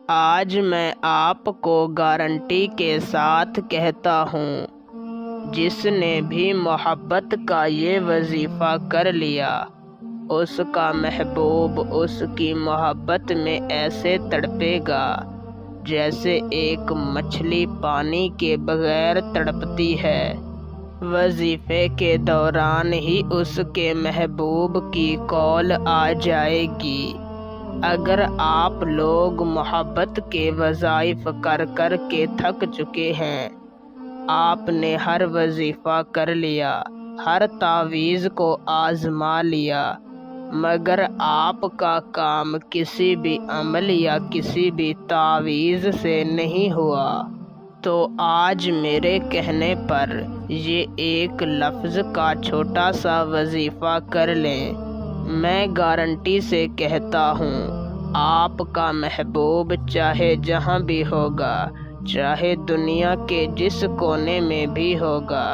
آج میں آپ کو گارنٹی کے ساتھ کہتا ہوں، جس نے بھی محبت کا یہ وظیفہ کر لیا، اس کا محبوب اس کی محبت میں ایسے تڑپے گا جیسے ایک مچھلی پانی کے بغیر تڑپتی ہے۔ وظیفے کے دوران ہی اس کے محبوب کی کال آ جائے گی۔ اگر آپ لوگ محبت کے وظائف کر کر کے تھک چکے ہیں، آپ نے ہر وظیفہ کر لیا، ہر تعویذ کو آزما لیا، مگر آپ کا کام کسی بھی عمل یا کسی بھی تعویذ سے نہیں ہوا، تو آج میرے کہنے پر یہ ایک لفظ کا چھوٹا سا وظیفہ کر لیں۔ میں گارنٹی سے کہتا ہوں، آپ کا محبوب چاہے جہاں بھی ہوگا، چاہے دنیا کے جس کونے میں بھی ہوگا،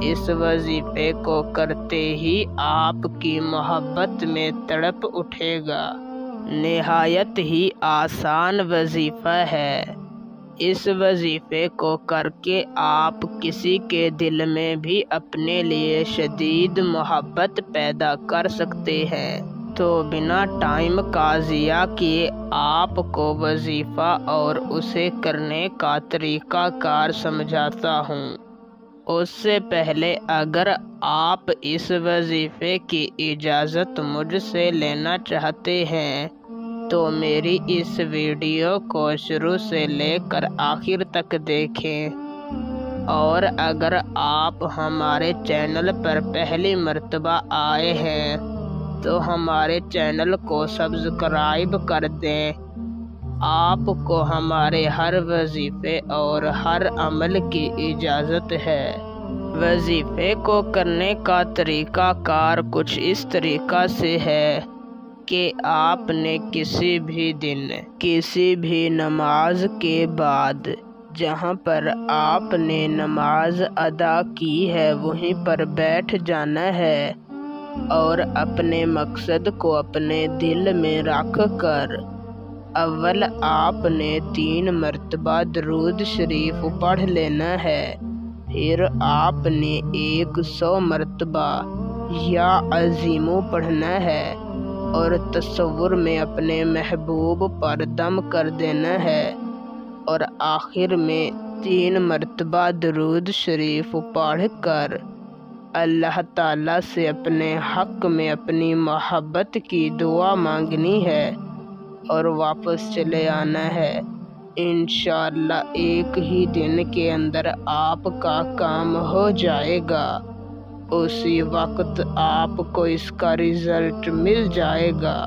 اس وظیفے کو کرتے ہی آپ کی محبت میں تڑپ اٹھے گا۔ نہایت ہی آسان وظیفہ ہے۔ اس وظیفے کو کر کے آپ کسی کے دل میں بھی اپنے لیے شدید محبت پیدا کر سکتے ہیں۔ تو بنا ٹائم کا ضیاع کیے آپ کو وظیفہ اور اسے کرنے کا طریقہ کار سمجھاتا ہوں۔ اس سے پہلے اگر آپ اس وظیفے کی اجازت مجھ سے لینا چاہتے ہیں تو میری اس ویڈیو کو شروع سے لے کر آخر تک دیکھیں، اور اگر آپ ہمارے چینل پر پہلی مرتبہ آئے ہیں تو ہمارے چینل کو سبسکرائب کر دیں۔ آپ کو ہمارے ہر وظیفے اور ہر عمل کی اجازت ہے۔ وظیفے کو کرنے کا طریقہ کار کچھ اس طریقہ سے ہے کہ آپ نے کسی بھی دن کسی بھی نماز کے بعد جہاں پر آپ نے نماز ادا کی ہے وہیں پر بیٹھ جانا ہے، اور اپنے مقصد کو اپنے دل میں رکھ کر اول آپ نے 3 مرتبہ درود شریف پڑھ لینا ہے، پھر آپ نے 100 مرتبہ یا عظیمو پڑھنا ہے، اور تصور میں اپنے محبوب پر دم کر دینا ہے، اور آخر میں 3 مرتبہ درود شریف پڑھ کر اللہ تعالیٰ سے اپنے حق میں اپنی محبت کی دعا مانگنی ہے اور واپس چلے آنا ہے۔ انشاءاللہ ایک ہی دن کے اندر آپ کا کام ہو جائے گا، اسی وقت آپ کو اس کا رزلٹ مل جائے گا۔